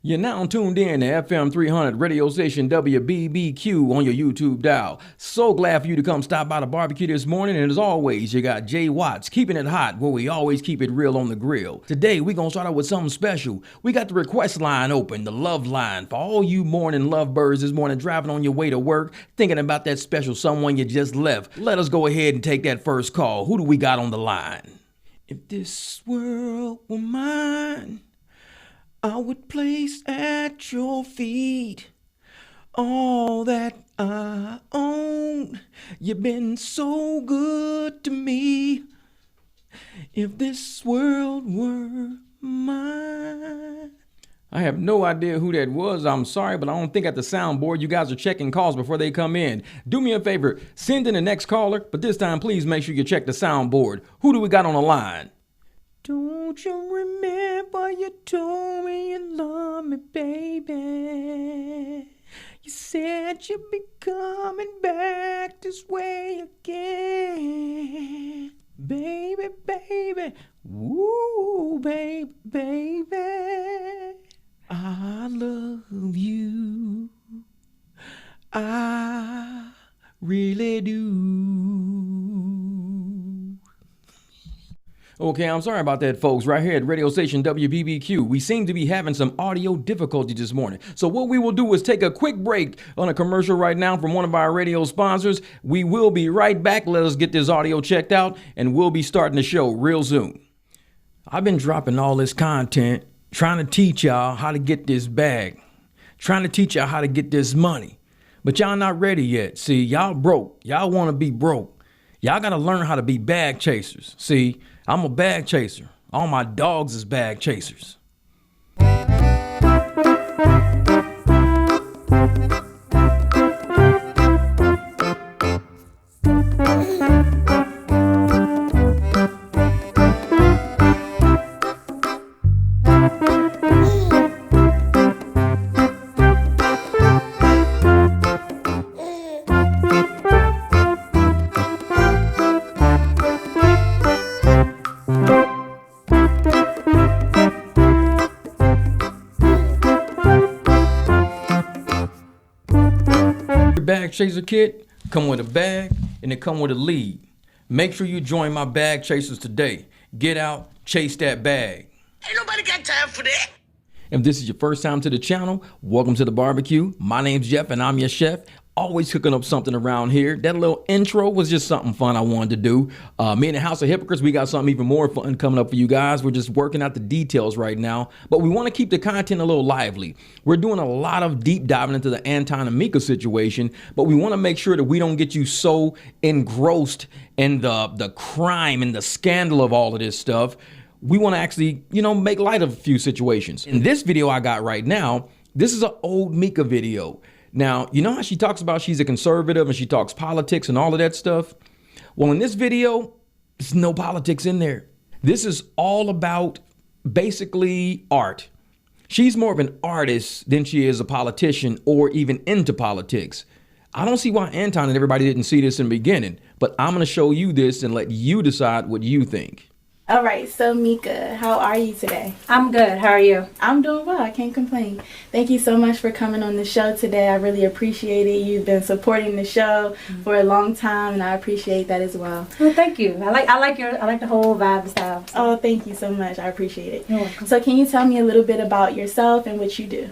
You're now tuned in to FM 300 radio station WBBQ on your YouTube dial. So glad for you to come stop by the barbecue this morning. And as always, you got Jay Watts keeping it hot where we always keep it real on the grill. Today, we're going to start out with something special. We got the request line open, the love line for all you morning lovebirds this morning driving on your way to work, thinking about that special someone you just left. Let us go ahead and take that first call. Who do we got on the line? If this world were mine, I would place at your feet all that I own. You've been so good to me. If this world were mine. I have no idea who that was. I'm sorry, but I don't think at the soundboard you guys are checking calls before they come in. Do me a favor, send in the next caller, but this time please make sure you check the soundboard. Who do we got on the line? Don't you remember you told me you love me, baby? You said you'd be coming back this way again. Baby, baby, woo, baby, baby, I love you. I really do. Okay, I'm sorry about that, folks. Right here at radio station WBBQ, we seem to be having some audio difficulty this morning. So what we will do is take a quick break on a commercial right now from one of our radio sponsors. We will be right back. Let us get this audio checked out, and we'll be starting the show real soon. I've been dropping all this content, trying to teach y'all how to get this bag, trying to teach y'all how to get this money. But y'all not ready yet. See, y'all broke. Y'all want to be broke. Y'all got to learn how to be bag chasers. See, I'm a bag chaser. All my dogs is bag chasers. Bag chaser kit come with a bag and it come with a lead. Make sure you join my bag chasers today. Get out, chase that bag. Ain't nobody got time for that. If this is your first time to the channel, welcome to the barbecue. My name's Jeff and I'm your chef. Always cooking up something around here. That little intro was just something fun I wanted to do. Me and the House of Hypocrites, we got something even more fun coming up for you guys. We're just working out the details right now, but we want to keep the content a little lively. We're doing a lot of deep diving into the Anton and Micca situation, but we want to make sure that we don't get you so engrossed in the crime and the scandal of all of this stuff. We want to actually, make light of a few situations. In this video I got right now, this is an old Micca video. Now, you know how she talks about she's a conservative and she talks politics and all of that stuff? Well, in this video, there's no politics in there. This is all about basically art. She's more of an artist than she is a politician or even into politics. I don't see why Anton and everybody didn't see this in the beginning, but I'm going to show you this and let you decide what you think. All right, so Micca, how are you today? I'm good. How are you? I'm doing well. I can't complain. Thank you so much for coming on the show today. I really appreciate it. You've been supporting the show for a long time, and I appreciate that as well. Well, thank you. I like the whole vibe and style. So. Oh, thank you so much. I appreciate it. You're welcome. So, can you tell me a little bit about yourself and what you do?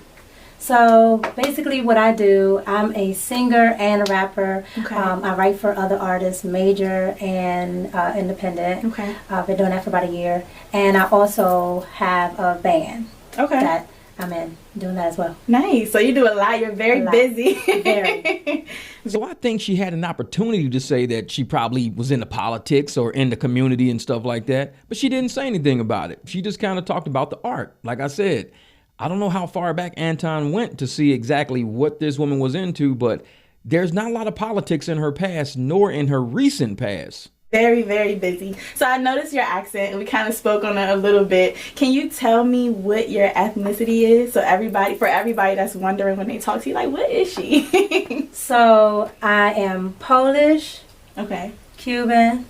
So basically what I do, I'm a singer and a rapper. Okay. I write for other artists, major and independent. Okay. I've been doing that for about a year. And I also have a band that I'm in, doing that as well. Nice. So you do a lot. You're very busy. Very. So I think she had an opportunity to say that she probably was into politics or in the community and stuff like that, but she didn't say anything about it. She just kind of talked about the art. Like I said, I don't know how far back Anton went to see exactly what this woman was into, but there's not a lot of politics in her past, nor in her recent past. Very, very busy. So I noticed your accent, and we kind of spoke on it a little bit. Can you tell me what your ethnicity is? So for everybody that's wondering when they talk to you, like, what is she? So I am Polish, okay, Cuban,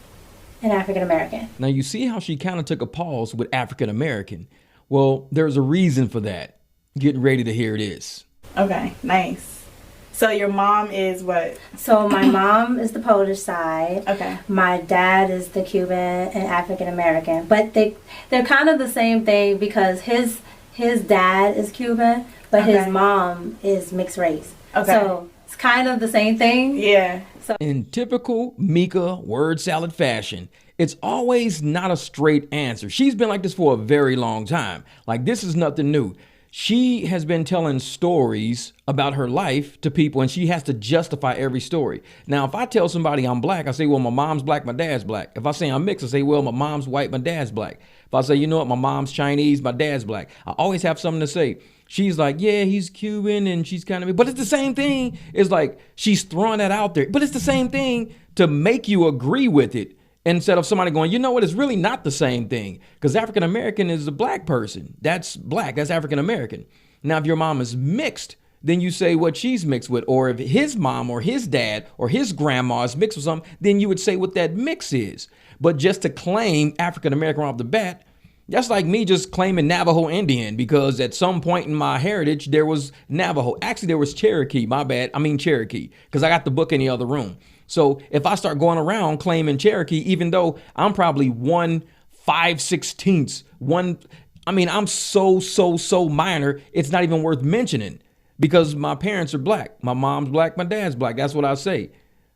and African American. Now you see how she kind of took a pause with African American. Well, there's a reason for that. Getting ready to hear this. Okay, nice. So your mom is what? So my mom is the Polish side. Okay. My dad is the Cuban and African American. But they're kind of the same thing because his dad is Cuban, but his mom is mixed race. Okay. So it's kind of the same thing. Yeah. So in typical Micca word salad fashion, it's always not a straight answer. She's been like this for a very long time. Like, this is nothing new. She has been telling stories about her life to people, and she has to justify every story. Now, if I tell somebody I'm black, I say, well, my mom's black, my dad's black. If I say I'm mixed, I say, well, my mom's white, my dad's black. If I say, you know what, my mom's Chinese, my dad's black. I always have something to say. She's like, yeah, he's Cuban, and she's kind of, but it's the same thing. It's like she's throwing that out there, but it's the same thing to make you agree with it. Instead of somebody going, you know what, it's really not the same thing. Because African American is a black person. That's black. That's African American. Now, if your mom is mixed, then you say what she's mixed with. Or if his mom or his dad or his grandma is mixed with something, then you would say what that mix is. But just to claim African American off the bat, that's like me just claiming Navajo Indian, because at some point in my heritage, there was Navajo. Actually, there was Cherokee. My bad. I mean Cherokee, because I got the book in the other room. So if I start going around claiming Cherokee, even though I'm probably 1/5/16, I'm so minor, it's not even worth mentioning, because my parents are black. My mom's black, my dad's black. That's what I say.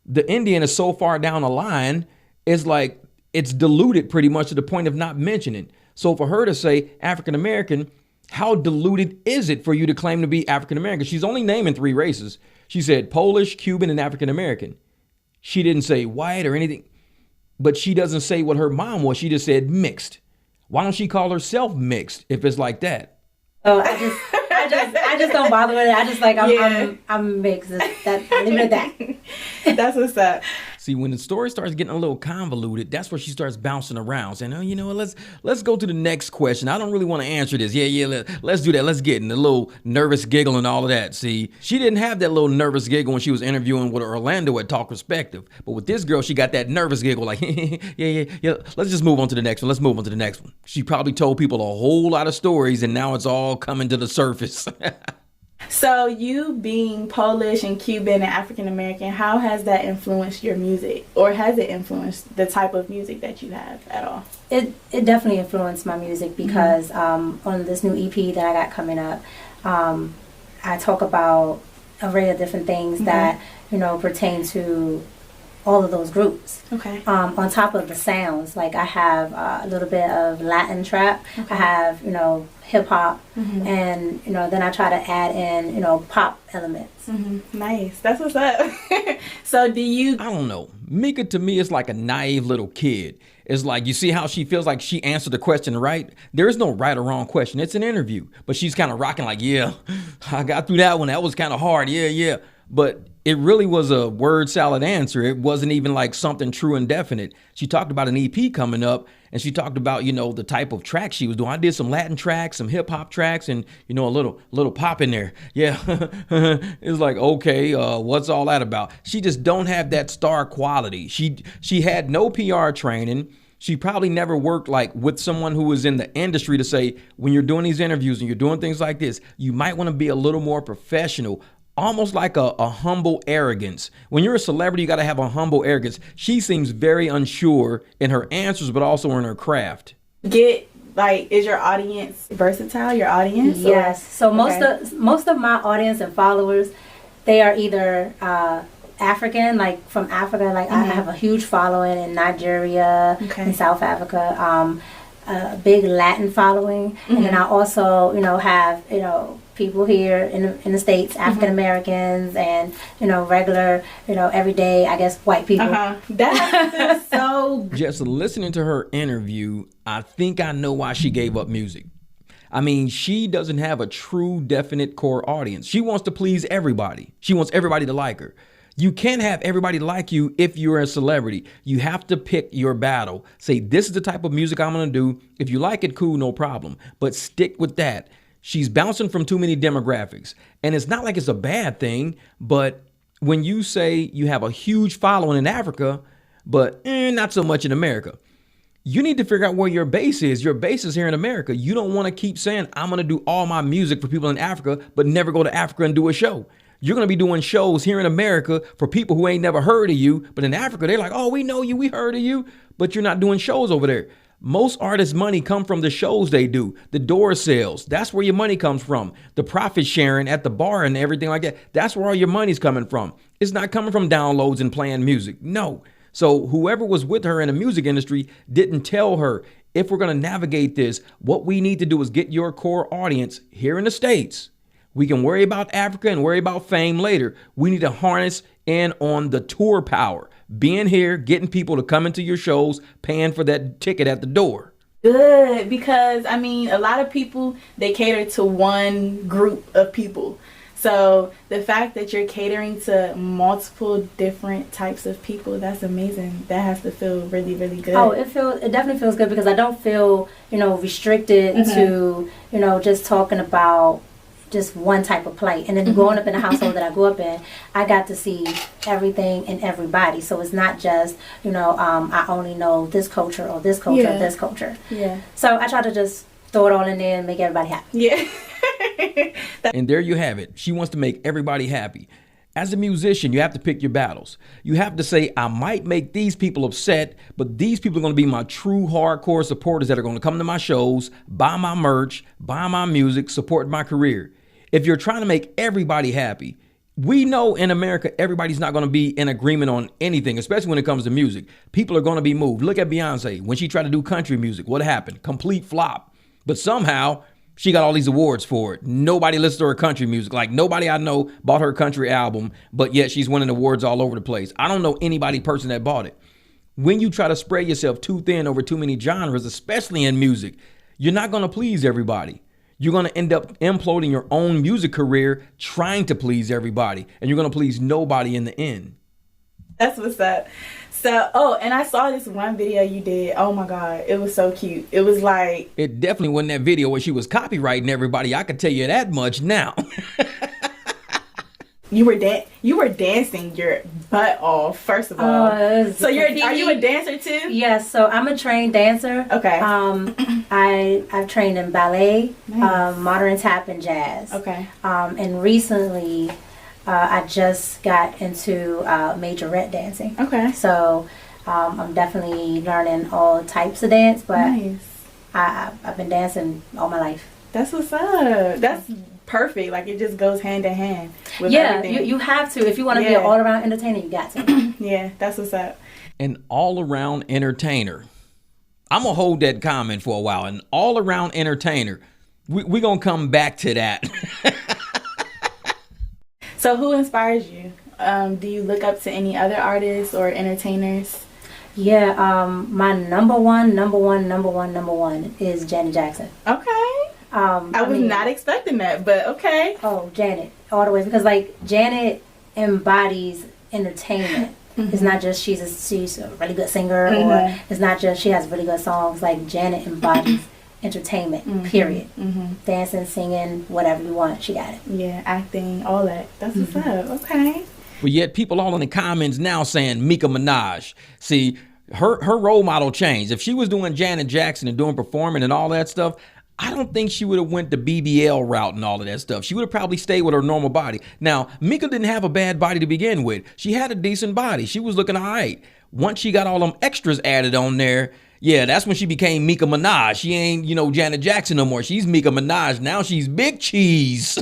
The Indian is so far down the line, it's like it's diluted pretty much to the point of not mentioning. So for her to say African American, how diluted is it for you to claim to be African American? She's only naming 3 races. She said Polish, Cuban, and African American. She didn't say white or anything, but she doesn't say what her mom was. She just said mixed. Why don't she call herself mixed if it's like that? Oh, I just don't bother with it. I just like I'm mixed. I leave it at that. That's what's up. See, when the story starts getting a little convoluted, that's where she starts bouncing around, saying, "Oh, you know what? Let's go to the next question. I don't really want to answer this. Let's do that. Let's get in the little nervous giggle and all of that." See, she didn't have that little nervous giggle when she was interviewing with Orlando at Talk Perspective, but with this girl, she got that nervous giggle, like, yeah. Let's just move on to the next one. Let's move on to the next one. She probably told people a whole lot of stories, and now it's all coming to the surface. So you being Polish and Cuban and African American, how has that influenced your music, or has it influenced the type of music that you have at all? It definitely influenced my music because on this new EP that I got coming up, I talk about a array of different things that pertain to all of those groups. Okay. On top of the sounds, like I have a little bit of Latin trap. Okay. I have hip hop, and then I try to add in pop elements. Nice. That's what's up. So do you? I don't know. Micca to me is like a naive little kid. It's like, you see how she feels like she answered the question right? There is no right or wrong question. It's an interview, but she's kind of rocking like, yeah, I got through that one. That was kind of hard. Yeah. But it really was a word salad answer. It wasn't even like something true and definite. She talked about an EP coming up, and she talked about, the type of track she was doing. I did some Latin tracks, some hip hop tracks, and, a little pop in there. Yeah. It's like, okay, what's all that about? She just don't have that star quality. She had no PR training. She probably never worked like with someone who was in the industry to say, when you're doing these interviews and you're doing things like this, you might want to be a little more professional. Almost like a humble arrogance. When you're a celebrity, you got to have a humble arrogance. She seems very unsure in her answers, but also in her craft. Is your audience versatile? Your audience? Yes. So most of my audience and followers, they are either African, like from Africa. Like I have a huge following in Nigeria, in South Africa. A big Latin following, and then I also have people here in the States, African Americans, and regular everyday, I guess, white people. That's so. Just listening to her interview, I think I know why she gave up music. I mean, she doesn't have a true definite core audience. She wants to please everybody. She wants everybody to like her. You can't have everybody like you if you're a celebrity. You have to pick your battle. Say, this is the type of music I'm going to do. If you like it, cool, no problem. But stick with that. She's bouncing from too many demographics. And it's not like it's a bad thing, but when you say you have a huge following in Africa, but not so much in America, You need to figure out where your base is. Your base is here in America. You don't want to keep saying, I'm going to do all my music for people in Africa, but never go to Africa and do a show. You're going to be doing shows here in America for people who ain't never heard of you. But in Africa, they're like, oh, we know you. We heard of you. But you're not doing shows over there. Most artists' money come from the shows they do, the door sales. That's where your money comes from. The profit sharing at the bar and everything like that. That's where all your money's coming from. It's not coming from downloads and playing music. No. So whoever was with her in the music industry didn't tell her, if we're going to navigate this, what we need to do is get your core audience here in the States. We can worry about Africa and worry about fame later. We need to harness in on the tour power. Being here, getting people to come into your shows, paying for that ticket at the door. Good, because I mean, a lot of people, they cater to one group of people. So the fact that you're catering to multiple different types of people, that's amazing. That has to feel really, really good. Oh, it definitely feels good because I don't feel, restricted to, just talking about just one type of plight. And then growing up in the household that I grew up in, I got to see everything and everybody. So it's not just, I only know this culture or this culture or this culture. Yeah. So I try to just throw it all in there and make everybody happy. Yeah. And there you have it. She wants to make everybody happy. As a musician, you have to pick your battles. You have to say, I might make these people upset, but these people are going to be my true hardcore supporters that are going to come to my shows, buy my merch, buy my music, support my career. If you're trying to make everybody happy, we know in America, everybody's not going to be in agreement on anything, especially when it comes to music. People are going to be moved. Look at Beyonce. When she tried to do country music, what happened? Complete flop. But somehow she got all these awards for it. Nobody listens to her country music. Like nobody I know bought her country album, but yet she's winning awards all over the place. I don't know anybody person that bought it. When you try to spread yourself too thin over too many genres, especially in music, you're not going to please everybody. You're going to end up imploding your own music career trying to please everybody, and you're going to please nobody in the end. That's what's up. So, and I saw this one video you did. Oh my God, it was so cute. It was like... It definitely wasn't that video where she was copywriting everybody. I can tell you that much now. You were dancing your butt off, first of all. So are you a dancer too? Yes, so I'm a trained dancer. Okay. I've trained in ballet, modern tap, and jazz. Okay. And recently, I just got into majorette dancing. Okay. So I'm definitely learning all types of dance, but nice. I've been dancing all my life. That's what's up. That's perfect. Like it just goes hand in hand with everything. You have to. If you want to be an all-around entertainer, you got to. Yeah, that's what's up. An all-around entertainer. I'm going to hold that comment for a while. An all-around entertainer. We're going to come back to that. So who inspires you? Do you look up to any other artists or entertainers? Yeah, my number one is Janet Jackson. Okay. I was not expecting that, but okay. Oh, Janet, all the way, because like Janet embodies entertainment. It's not just she's a really good singer, or it's not just she has really good songs. Like Janet embodies entertainment, period. Dancing, singing, whatever you want, she got it. Yeah, acting, all that. That's what's up. Okay. But yet people all in the comments now saying Micca Minaj. See, her role model changed. If she was doing Janet Jackson and doing performing and all that stuff, I don't think she would have went the BBL route and all of that stuff. She would have probably stayed with her normal body. Now, Micca didn't have a bad body to begin with. She had a decent body. She was looking all right. Once she got all them extras added on there, yeah, that's when she became Micca Minaj. She ain't, Janet Jackson no more. She's Micca Minaj. Now she's Big Cheese.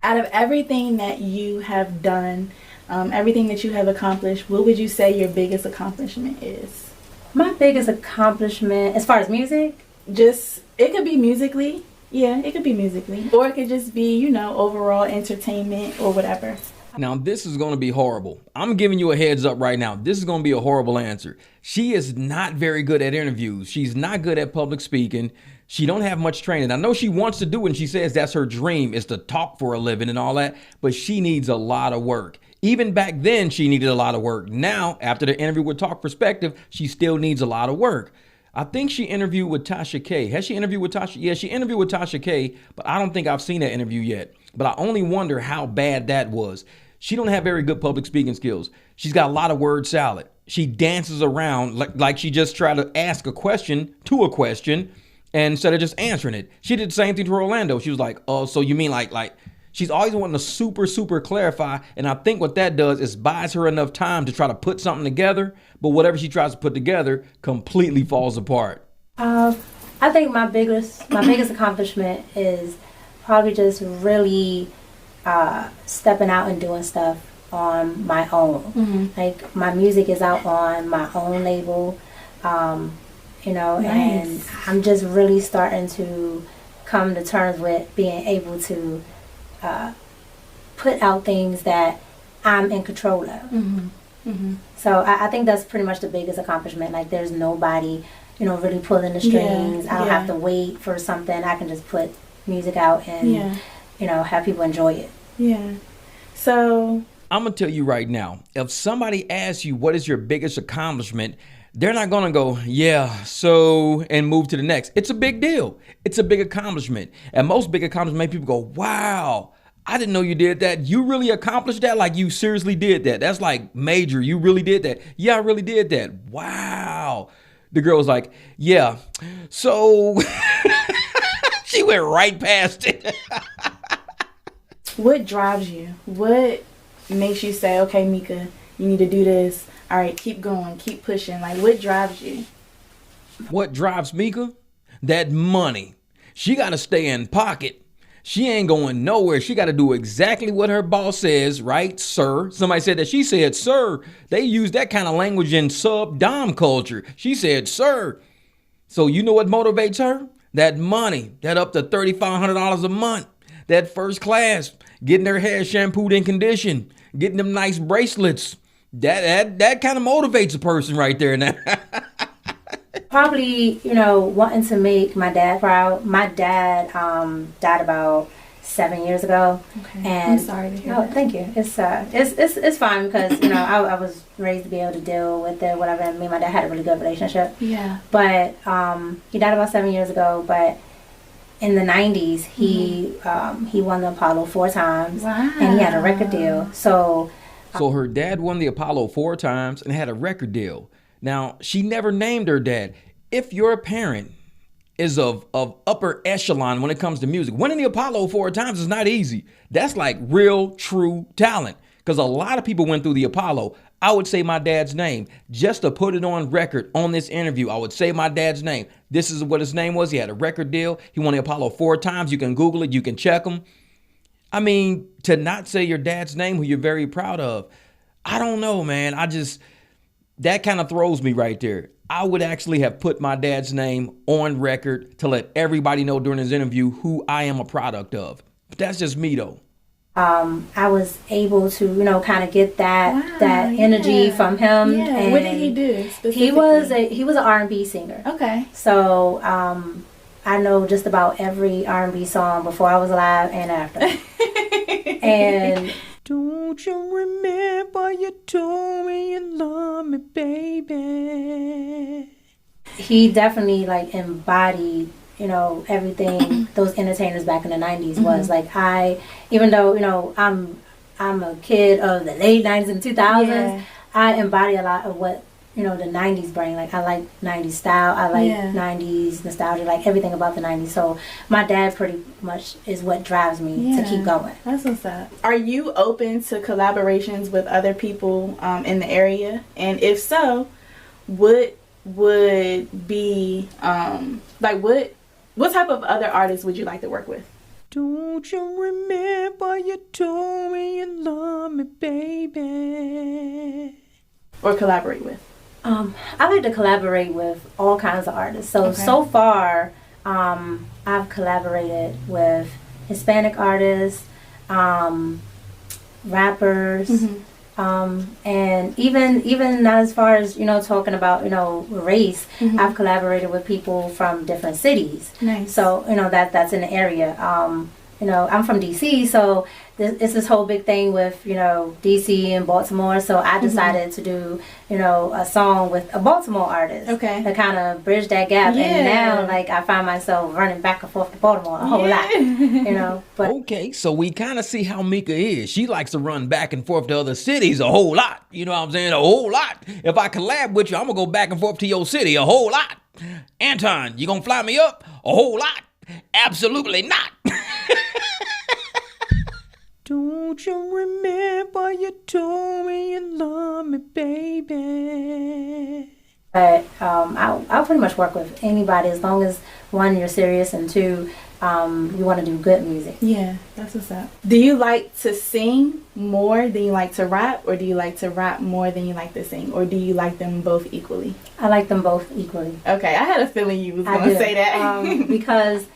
Out of everything that you have done, everything that you have accomplished, what would you say your biggest accomplishment is? My biggest accomplishment, as far as music? It could be musically. Yeah, it could be musically. Or it could just be, overall entertainment or whatever. Now, this is going to be horrible. I'm giving you a heads up right now. This is going to be a horrible answer. She is not very good at interviews. She's not good at public speaking. She don't have much training. I know she wants to do it, and she says that's her dream is to talk for a living and all that, but she needs a lot of work. Even back then, she needed a lot of work. Now, after the interview with Talk Perspective, she still needs a lot of work. I think she interviewed with Tasha K. Has she interviewed with Tasha? Yeah, she interviewed with Tasha K, but I don't think I've seen that interview yet. But I only wonder how bad that was. She don't have very good public speaking skills. She's got a lot of word salad. she dances around like she just tried to ask a question to a question, and instead of just answering it. She did the same thing to Orlando. She was like, oh, so you mean like she's always wanting to super clarify. And I think what that does is buys her enough time to try to put something together. But whatever she tries to put together completely falls apart. I think my biggest accomplishment is probably just really stepping out and doing stuff on my own. Like my music is out on my own label, you know, Nice. and I'm just really starting to come to terms with being able to put out things that I'm in control of. So I think that's pretty much the biggest accomplishment. Like there's nobody, you know, really pulling the strings. I don't have to wait for something. I can just put music out and, you know, have people enjoy it. Yeah. So I'm going to tell you right now, if somebody asks you what is your biggest accomplishment, they're not going to go, yeah, so, and move to the next. It's a big deal. It's a big accomplishment. And most big accomplishments make people go, wow, I didn't know you did that. You really accomplished that? Like you seriously did that? That's like major. You really did that? Yeah, I really did that. Wow. The girl was like, yeah, so she went right past it. what drives you? What makes you say, okay, Micca, you need to do this. All right, keep going, keep pushing. Like, what drives you? What drives Micca? That money. She got to stay in pocket. She ain't going nowhere. She got to do exactly what her boss says, right, sir? Somebody said that. She said, sir. They use that kind of language in sub-dom culture. She said, sir. So you know what motivates her? That money, that up to $3,500 a month, that first class, getting her hair shampooed and conditioned, getting them nice bracelets. That kind of motivates a person right there now. Probably, you know, wanting to make my dad proud. My dad died about 7 years ago. Okay. And I'm sorry to hear that. Thank you. It's fine because, you know, I was raised to be able to deal with it, whatever. And me and my dad had a really good relationship. Yeah. But he died about 7 years ago. But in the 90s, he won the Apollo 4 times. Wow. And he had a record deal. So her dad won the Apollo 4 times and had a record deal. Now, she never named her dad. If your parent is of upper echelon when it comes to music, winning the Apollo 4 times is not easy. That's like real, true talent. Because a lot of people went through the Apollo. I would say my dad's name. Just to put it on record on this interview, I would say my dad's name. This is what his name was. He had a record deal. He won the Apollo 4 times. You can Google it. You can check him. I mean, to not say your dad's name, who you're very proud of, I don't know, man. That kind of throws me right there. I would actually have put my dad's name on record to let everybody know during his interview who I am a product of. But that's just me, though. I was able to, you know, kind of get that energy from him. Yeah. And What did he do specifically? He was an R&B singer. Okay. So I know just about every R&B song before I was alive and after. And don't you remember you told me you love me, baby? he definitely like embodied, you know, everything those entertainers back in the 90s was. Like even though, you know, I'm a kid of the late 90s and 2000s, I embody a lot of what, you know, the 90s bring. Like, I like 90s style, I like 90s nostalgia, like everything about the 90s. So my dad pretty much is what drives me to keep going. That's what's up. Are you open to collaborations with other people in the area? And if so, what would be what type of other artists would you like to work with? Don't you remember you told me you love me, baby? Or collaborate with? I like to collaborate with all kinds of artists. So far, I've collaborated with Hispanic artists, rappers, and even not as far as, you know, talking about, you know, race. I've collaborated with people from different cities. Nice. So, you know, that's in the area. I'm from DC, so it's this whole big thing with, DC and Baltimore. So I decided to do, a song with a Baltimore artist. Okay. To kind of bridge that gap. Yeah. And now, like, I find myself running back and forth to Baltimore a whole lot, But Okay, so we kind of see how Micca is. She likes to run back and forth to other cities a whole lot. You know what I'm saying? A whole lot. If I collab with you, I'm going to go back and forth to your city a whole lot. Anton, you going to fly me up? A whole lot. Absolutely not. Don't you remember you told me you love me, baby? But I'll pretty much work with anybody as long as, one, you're serious, and two, you want to do good music. Yeah, that's what's up. Do you like to sing more than you like to rap, or do you like to rap more than you like to sing, or do you like them both equally? I like them both equally. Okay, I had a feeling you was going to say that. Because,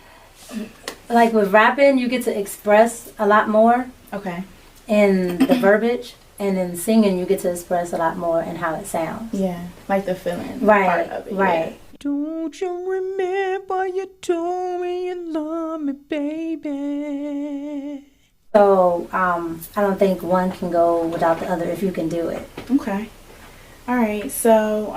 like, with rapping, you get to express a lot more Okay. in the verbiage, and in singing, you get to express a lot more in how it sounds. Yeah, like the feeling Right, part of it. right. Yeah. Don't you remember you told me you love me, baby? So, I don't think one can go without the other if you can do it. Okay. All right, so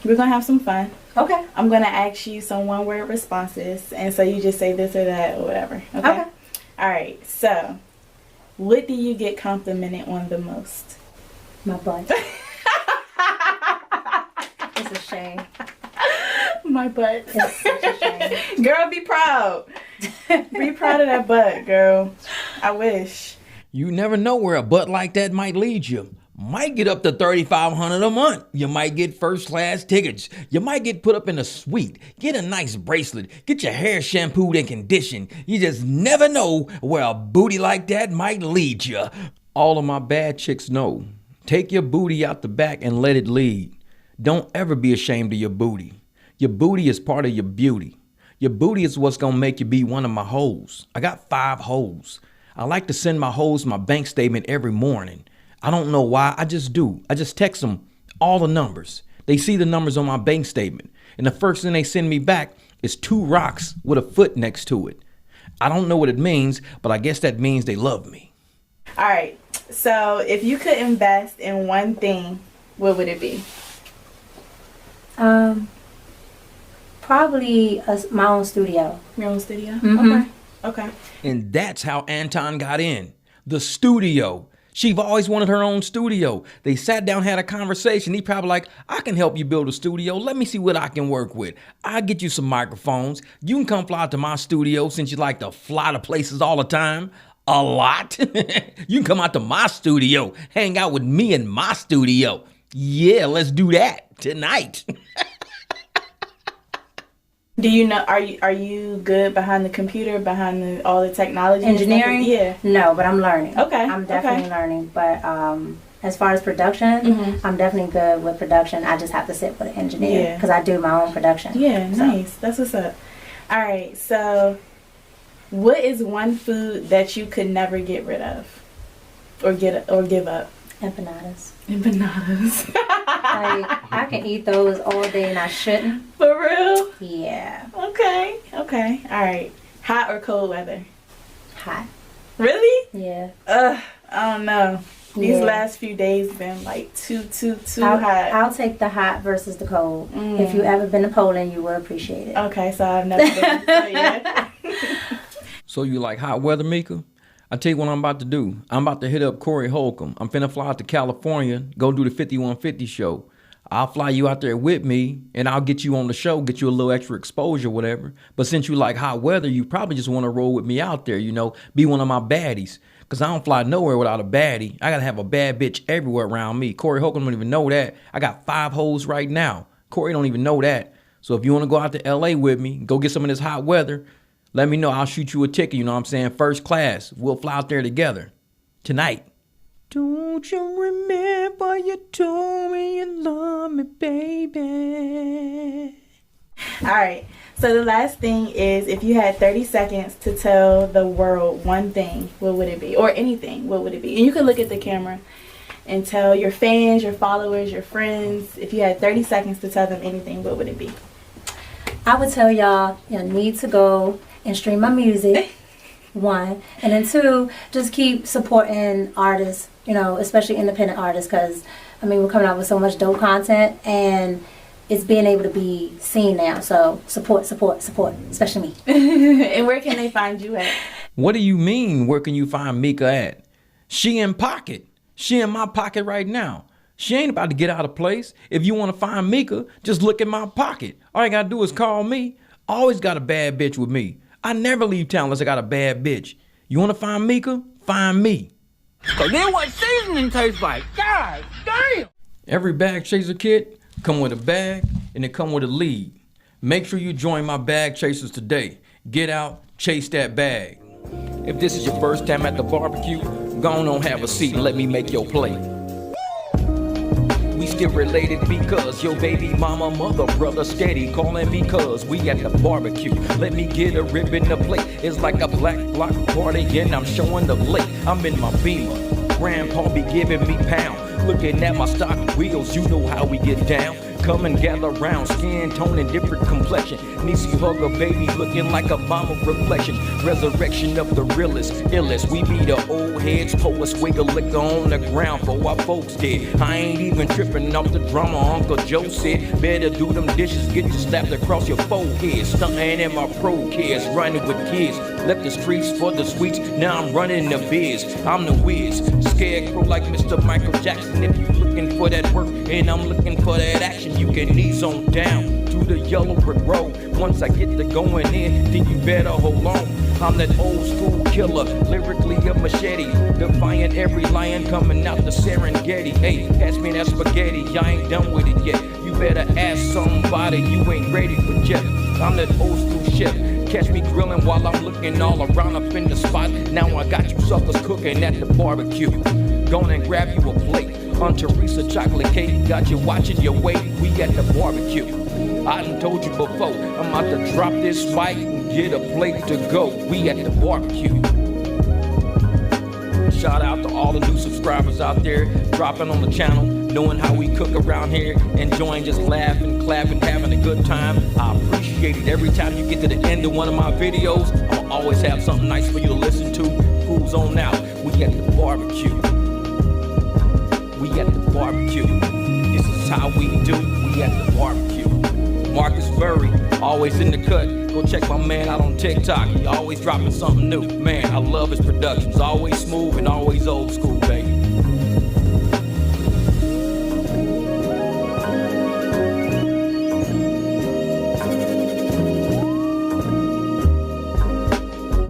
we're going to have some fun. Okay. I'm going to ask you some one-word responses, and so you just say this or that or whatever. Okay? All right, so what do you get complimented on the most? My butt. It's a shame. My butt. It's such a shame. Girl, be proud. Be proud of that butt, girl. I wish. You never know where a butt like that might lead you. Might get up to $3,500 a month. You might get first class tickets. You might get put up in a suite. Get a nice bracelet. Get your hair shampooed and conditioned. You just never know where a booty like that might lead you. All of my bad chicks know. Take your booty out the back and let it lead. Don't ever be ashamed of your booty. Your booty is part of your beauty. Your booty is what's gonna make you be one of my hoes. I got 5 hoes. I like to send my hoes my bank statement every morning. I don't know why, I just do. I just text them all the numbers. They see the numbers on my bank statement. And the first thing they send me back is 2 rocks with a foot next to it. I don't know what it means, but I guess that means they love me. All right, so if you could invest in one thing, what would it be? Probably my own studio. Your own studio? Mhm. Okay. And that's how Anton got in. The studio. She've always wanted her own studio. They sat down, had a conversation. He probably like, I can help you build a studio. Let me see what I can work with. I'll get you some microphones. You can come fly to my studio since you like to fly to places all the time. A lot. You can come out to my studio. Hang out with me in my studio. Yeah, let's do that tonight. Do you know, are you good behind the computer, behind all the technology? and stuff? Engineering? Yeah. No, but I'm learning. Okay. I'm definitely learning. But as far as production, I'm definitely good with production. I just have to sit with an engineer Yeah. because I do my own production. Yeah, So, nice. That's what's up. All right, so what is one food that you could never get rid of or give up? empanadas. Empanadas. Like, I can eat those all day and I shouldn't. For real? Yeah. Okay. All right. Hot or cold weather? Hot. Really? Yeah. I don't know. These Yeah. last few days been like too I'll, hot. I'll take the hot versus the cold. If you ever been to Poland, you will appreciate it. Okay, so I've never been. So yeah. So you like hot weather, Micca? I tell you what I'm about to do. I'm about to hit up Corey Holcomb. I'm finna fly out to California, go do the 5150 show. I'll fly you out there with me, and I'll get you on the show, get you a little extra exposure, whatever. But since you like hot weather, you probably just want to roll with me out there, you know, be one of my baddies. Because I don't fly nowhere without a baddie. I got to have a bad bitch everywhere around me. Corey Holcomb don't even know that. I got 5 hoes right now. Corey don't even know that. So if you want to go out to L.A. with me, go get some of this hot weather, let me know. I'll shoot you a ticket, you know what I'm saying? First class. We'll fly out there together. Tonight. Don't you remember you told me you love me, baby? All right. So the last thing is, if you had 30 seconds to tell the world one thing, what would it be? Or anything, what would it be? And you can look at the camera and tell your fans, your followers, your friends. If you had 30 seconds to tell them anything, what would it be? I would tell y'all, you need to go and stream my music one. And then two, just keep supporting artists, you know, especially independent artists, because, I mean, we're coming out with so much dope content, and it's being able to be seen now. So support, especially me. And where can they find you at? What do you mean, where can you find Micca at? She in pocket. She in my pocket right now. She ain't about to get out of place. If you want to find Micca, just look in my pocket. All you got to do is call me. I always got a bad bitch with me. I never leave town unless I got a bad bitch. You want to find Micca? Find me. So then what seasoning tastes like? God damn! Every bag chaser kit come with a bag and it come with a lead. Make sure you join my bag chasers today. Get out, chase that bag. If this is your first time at the barbecue, go on have a seat and let me make your plate. We still related because your baby mama, mother, brother steady calling me cuz we at the barbecue. Let me get a rib in the plate. It's like a black block party and I'm showing the late. I'm in my Beamer. Grandpa be giving me pound. Looking at my stock wheels, you know how we get down. Come and gather round, skin tone and different complexion. Niecy hug a baby looking like a mama reflection. Resurrection of the realest, illest. We be the old heads, pour a swig of liquor on the ground for our folks dead. I ain't even tripping off the drama Uncle Joe said. Better do them dishes, get you slapped across your forehead. Stunting in my pro kids, running with kids. Left the streets for the sweets, now I'm running the biz. I'm the whiz, scarecrow like Mr. Michael Jackson. If you looking for that work and I'm looking for that action, you can ease on down through the yellow brick road. Once I get to going in, then you better hold on. I'm that old school killer, lyrically a machete, defying every lion coming out the Serengeti. Hey, pass me that spaghetti, I ain't done with it yet. You better ask somebody, you ain't ready for Jeff. I'm that old school chef. Catch me grilling while I'm looking all around up in the spot. Now I got you suckers cooking at the barbecue. Go and grab you a plate. On Teresa chocolate cake, got you watching your weight. We at the barbecue. I done told you before, I'm about to drop this mic and get a plate to go. We at the barbecue. Shout out to all the new subscribers out there, dropping on the channel, knowing how we cook around here, enjoying just laughing, clapping, having a good time. I appreciate it. Every time you get to the end of one of my videos, I'll always have something nice for you to listen to. Who's on out? We at the barbecue. We at the barbecue. This is how we do. We at the barbecue. Marcus Burry, always in the cut. Go check my man out on TikTok. He always dropping something new. Man, I love his productions. Always smooth and always old school, baby.